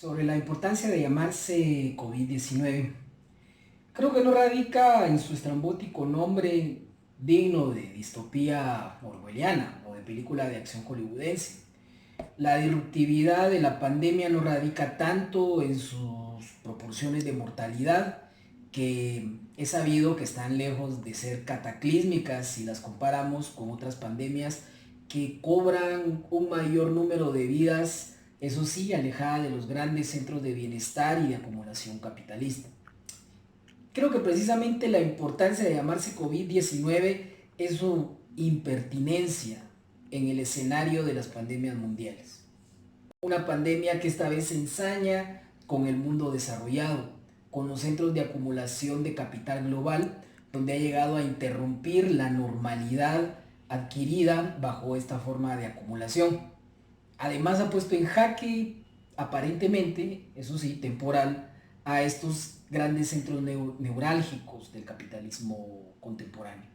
Sobre la importancia de llamarse COVID-19, creo que no radica en su estrambótico nombre digno de distopía orwelliana o de película de acción hollywoodense. La disruptividad de la pandemia no radica tanto en sus proporciones de mortalidad, que es sabido que están lejos de ser cataclísmicas si las comparamos con otras pandemias que cobran un mayor número de vidas, eso sí, alejada de los grandes centros de bienestar y de acumulación capitalista. Creo que precisamente la importancia de llamarse COVID-19 es su impertinencia en el escenario de las pandemias mundiales. Una pandemia que esta vez se ensaña con el mundo desarrollado, con los centros de acumulación de capital global, donde ha llegado a interrumpir la normalidad adquirida bajo esta forma de acumulación. Además ha puesto en jaque, aparentemente, eso sí, temporal, a estos grandes centros neurálgicos del capitalismo contemporáneo.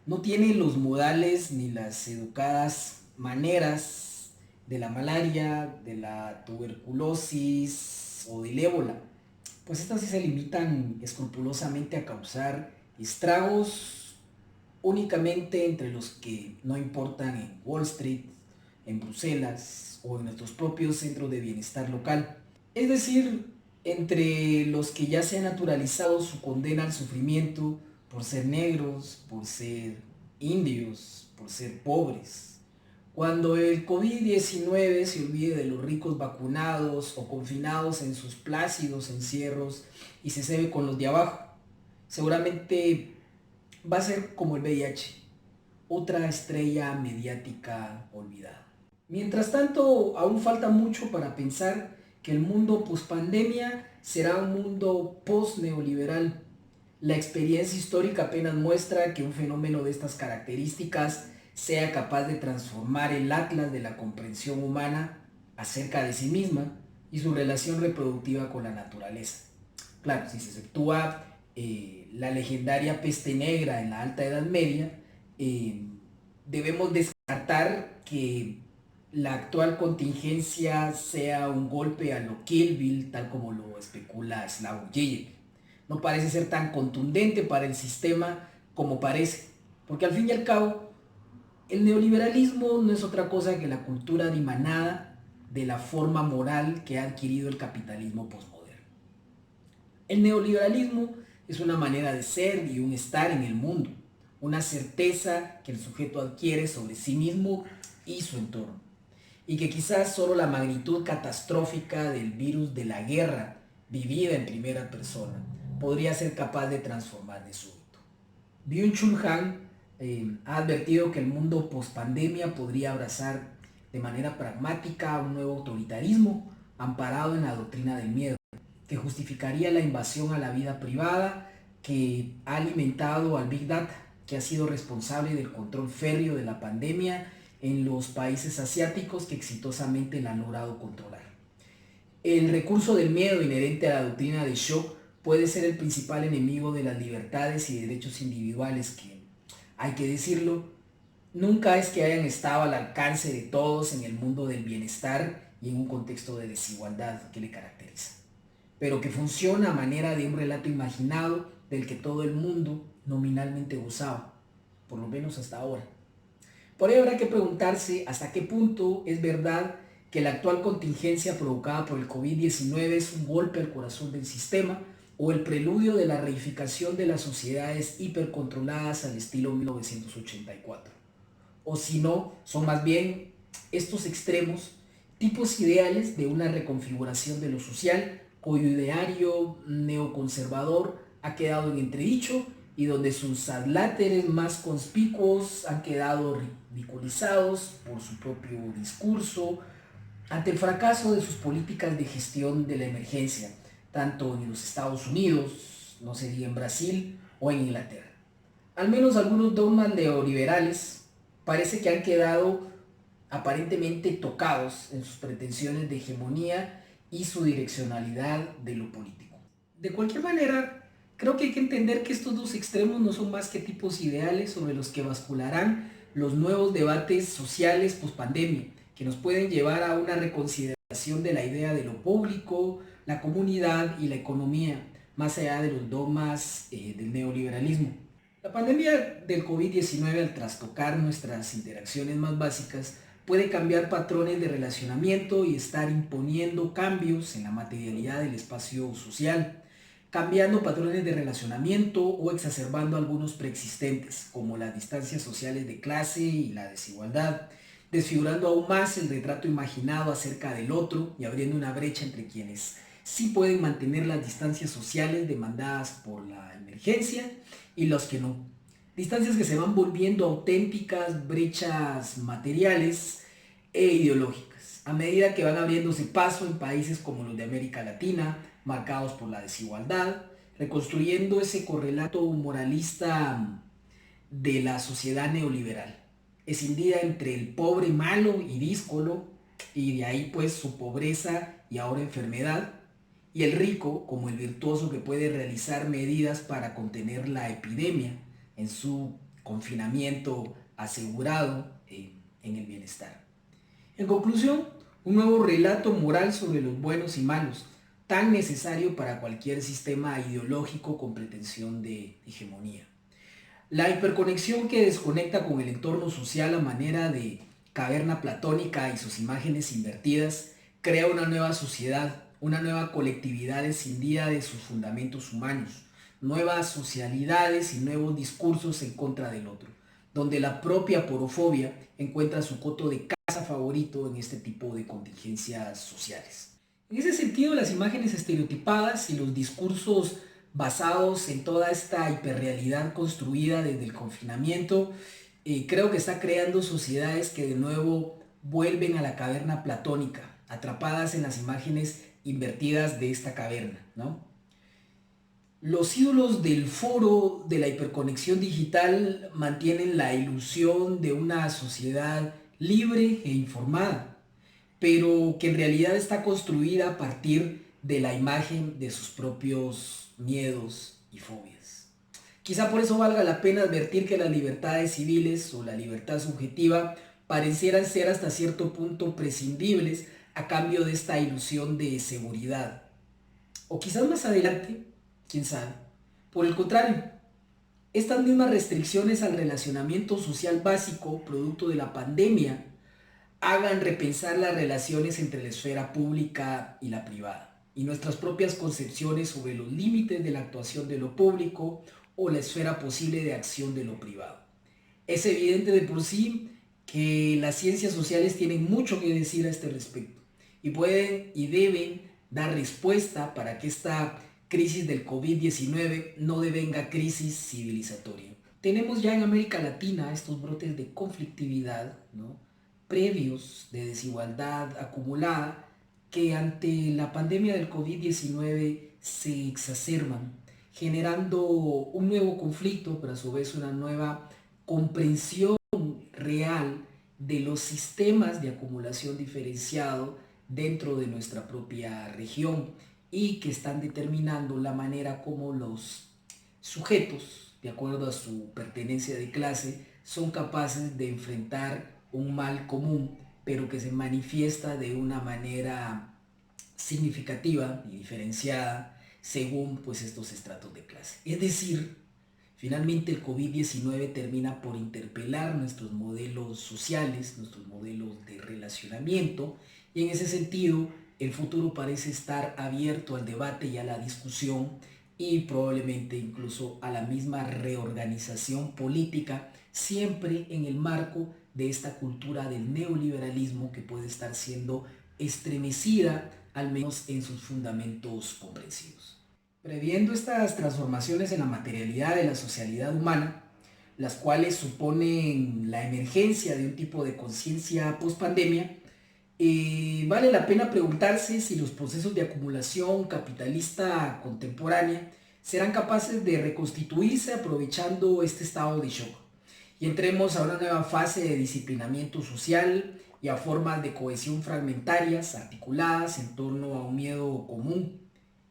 No tiene los modales ni las educadas maneras de la malaria, de la tuberculosis o del ébola, pues estas sí se limitan escrupulosamente a causar estragos únicamente entre los que no importan en Wall Street, en Bruselas o en nuestros propios centros de bienestar local. Es decir, entre los que ya se ha naturalizado su condena al sufrimiento por ser negros, por ser indios, por ser pobres. Cuando el COVID-19 se olvide de los ricos vacunados o confinados en sus plácidos encierros y se cebe con los de abajo, seguramente va a ser como el VIH, otra estrella mediática olvidada. Mientras tanto, aún falta mucho para pensar que el mundo post-pandemia será un mundo post-neoliberal. La experiencia histórica apenas muestra que un fenómeno de estas características sea capaz de transformar el atlas de la comprensión humana acerca de sí misma y su relación reproductiva con la naturaleza. Claro, si se exceptúa la legendaria peste negra en la Alta Edad Media, debemos descartar que la actual contingencia sea un golpe a lo Kill Bill, tal como lo especula Slavoj Žižek. No parece ser tan contundente para el sistema como parece, porque al fin y al cabo, el neoliberalismo no es otra cosa que la cultura dimanada de la forma moral que ha adquirido el capitalismo posmoderno. El neoliberalismo es una manera de ser y un estar en el mundo, una certeza que el sujeto adquiere sobre sí mismo y su entorno, y que quizás solo la magnitud catastrófica del virus de la guerra vivida en primera persona podría ser capaz de transformar de súbito. Byung-Chul Han ha advertido que el mundo post-pandemia podría abrazar de manera pragmática un nuevo autoritarismo amparado en la doctrina del miedo, que justificaría la invasión a la vida privada que ha alimentado al Big Data, que ha sido responsable del control férreo de la pandemia en los países asiáticos que exitosamente la han logrado controlar. El recurso del miedo inherente a la doctrina de shock puede ser el principal enemigo de las libertades y derechos individuales que, hay que decirlo, nunca es que hayan estado al alcance de todos en el mundo del bienestar y en un contexto de desigualdad que le caracteriza, pero que funciona a manera de un relato imaginado del que todo el mundo nominalmente gozaba, por lo menos hasta ahora. Por ello habrá que preguntarse hasta qué punto es verdad que la actual contingencia provocada por el COVID-19 es un golpe al corazón del sistema o el preludio de la reificación de las sociedades hipercontroladas al estilo 1984. O si no, son más bien estos extremos, tipos ideales de una reconfiguración de lo social cuyo ideario neoconservador ha quedado en entredicho y donde sus adláteres más conspicuos han quedado ridiculizados por su propio discurso ante el fracaso de sus políticas de gestión de la emergencia, tanto en los Estados Unidos, no se diga en Brasil o en Inglaterra. Al menos algunos dogmas neoliberales parece que han quedado aparentemente tocados en sus pretensiones de hegemonía y su direccionalidad de lo político. De cualquier manera, creo que hay que entender que estos dos extremos no son más que tipos ideales sobre los que bascularán los nuevos debates sociales post-pandemia, que nos pueden llevar a una reconsideración de la idea de lo público, la comunidad y la economía, más allá de los dogmas del neoliberalismo. La pandemia del COVID-19, al trastocar nuestras interacciones más básicas, puede cambiar patrones de relacionamiento y estar imponiendo cambios en la materialidad del espacio social, cambiando patrones de relacionamiento o exacerbando algunos preexistentes, como las distancias sociales de clase y la desigualdad, desfigurando aún más el retrato imaginado acerca del otro y abriendo una brecha entre quienes sí pueden mantener las distancias sociales demandadas por la emergencia y los que no. Distancias que se van volviendo auténticas brechas materiales e ideológicas, a medida que van abriéndose paso en países como los de América Latina, marcados por la desigualdad, reconstruyendo ese correlato moralista de la sociedad neoliberal, escindida entre el pobre malo y díscolo, y de ahí pues su pobreza y ahora enfermedad, y el rico como el virtuoso que puede realizar medidas para contener la epidemia en su confinamiento asegurado en el bienestar. En conclusión, un nuevo relato moral sobre los buenos y malos, tan necesario para cualquier sistema ideológico con pretensión de hegemonía. La hiperconexión que desconecta con el entorno social a manera de caverna platónica y sus imágenes invertidas crea una nueva sociedad, una nueva colectividad escindida de sus fundamentos humanos, nuevas socialidades y nuevos discursos en contra del otro, donde la propia porofobia encuentra su coto de caza favorito en este tipo de contingencias sociales. En ese sentido, las imágenes estereotipadas y los discursos basados en toda esta hiperrealidad construida desde el confinamiento, creo que está creando sociedades que de nuevo vuelven a la caverna platónica, atrapadas en las imágenes invertidas de esta caverna, ¿no? Los ídolos del foro de la hiperconexión digital mantienen la ilusión de una sociedad libre e informada, pero que en realidad está construida a partir de la imagen de sus propios miedos y fobias. Quizá por eso valga la pena advertir que las libertades civiles o la libertad subjetiva parecieran ser hasta cierto punto prescindibles a cambio de esta ilusión de seguridad. O quizás más adelante, quién sabe. Por el contrario, estas mismas restricciones al relacionamiento social básico, producto de la pandemia, hagan repensar las relaciones entre la esfera pública y la privada, y nuestras propias concepciones sobre los límites de la actuación de lo público o la esfera posible de acción de lo privado. Es evidente de por sí que las ciencias sociales tienen mucho que decir a este respecto, y pueden y deben dar respuesta para que esta crisis del COVID-19 no devenga crisis civilizatoria. Tenemos ya en América Latina estos brotes de conflictividad, ¿no?, previos de desigualdad acumulada que ante la pandemia del COVID-19 se exacerban, generando un nuevo conflicto, pero a su vez una nueva comprensión real de los sistemas de acumulación diferenciado dentro de nuestra propia región y que están determinando la manera como los sujetos, de acuerdo a su pertenencia de clase, son capaces de enfrentar un mal común, pero que se manifiesta de una manera significativa y diferenciada según pues estos estratos de clase. Es decir, finalmente el COVID-19 termina por interpelar nuestros modelos sociales, nuestros modelos de relacionamiento, y en ese sentido el futuro parece estar abierto al debate y a la discusión y probablemente incluso a la misma reorganización política, siempre en el marco de esta cultura del neoliberalismo que puede estar siendo estremecida, al menos en sus fundamentos comprensivos. Previendo estas transformaciones en la materialidad de la socialidad humana, las cuales suponen la emergencia de un tipo de conciencia post-pandemia, vale la pena preguntarse si los procesos de acumulación capitalista contemporánea serán capaces de reconstituirse aprovechando este estado de shock. Y entremos a una nueva fase de disciplinamiento social y a formas de cohesión fragmentarias articuladas en torno a un miedo común,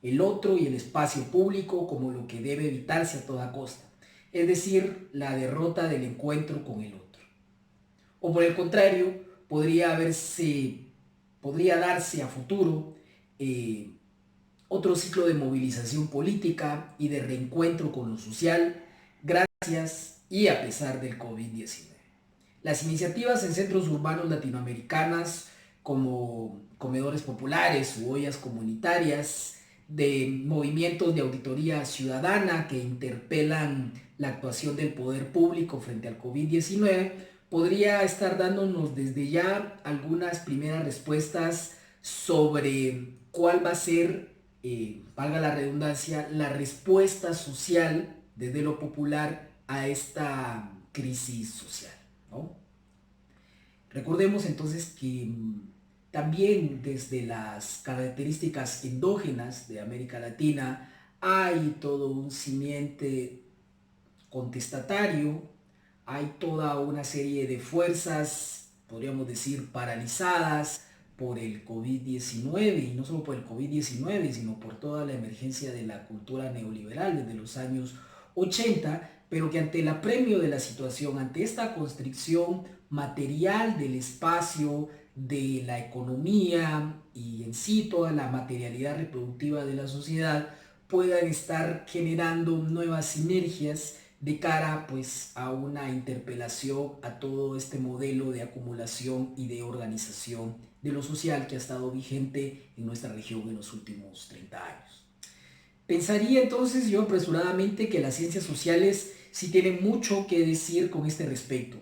el otro y el espacio público como lo que debe evitarse a toda costa, es decir, la derrota del encuentro con el otro. O por el contrario, podría haberse podría darse a futuro otro ciclo de movilización política y de reencuentro con lo social, gracias y a pesar del COVID-19. Las iniciativas en centros urbanos latinoamericanas como comedores populares u ollas comunitarias, de movimientos de auditoría ciudadana que interpelan la actuación del poder público frente al COVID-19, podría estar dándonos desde ya algunas primeras respuestas sobre cuál va a ser, valga la redundancia, la respuesta social desde lo popular a esta crisis social, ¿no? Recordemos entonces que también desde las características endógenas de América Latina hay todo un simiente contestatario, hay toda una serie de fuerzas, podríamos decir, paralizadas por el COVID-19, y no solo por el COVID-19, sino por toda la emergencia de la cultura neoliberal desde los años 80, pero que ante el apremio de la situación, ante esta constricción material del espacio, de la economía y en sí toda la materialidad reproductiva de la sociedad, puedan estar generando nuevas sinergias de cara pues a una interpelación a todo este modelo de acumulación y de organización de lo social que ha estado vigente en nuestra región en los últimos 30 años. Pensaría entonces yo apresuradamente que las ciencias sociales sí tienen mucho que decir con este respecto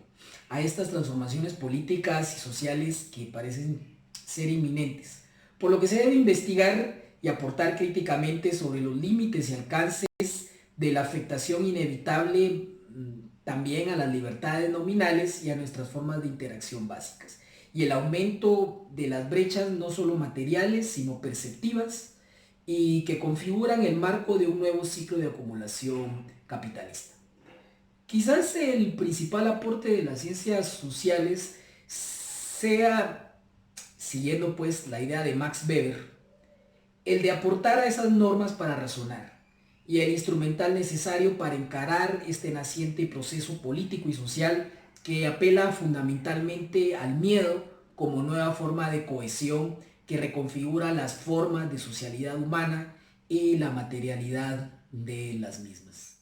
a estas transformaciones políticas y sociales que parecen ser inminentes, por lo que se debe investigar y aportar críticamente sobre los límites y alcances de la afectación inevitable también a las libertades nominales y a nuestras formas de interacción básicas, y el aumento de las brechas no solo materiales sino perceptivas y que configuran el marco de un nuevo ciclo de acumulación capitalista. Quizás el principal aporte de las ciencias sociales sea, siguiendo pues la idea de Max Weber, el de aportar a esas normas para razonar y el instrumental necesario para encarar este naciente proceso político y social que apela fundamentalmente al miedo como nueva forma de cohesión que reconfigura las formas de socialidad humana y la materialidad de las mismas.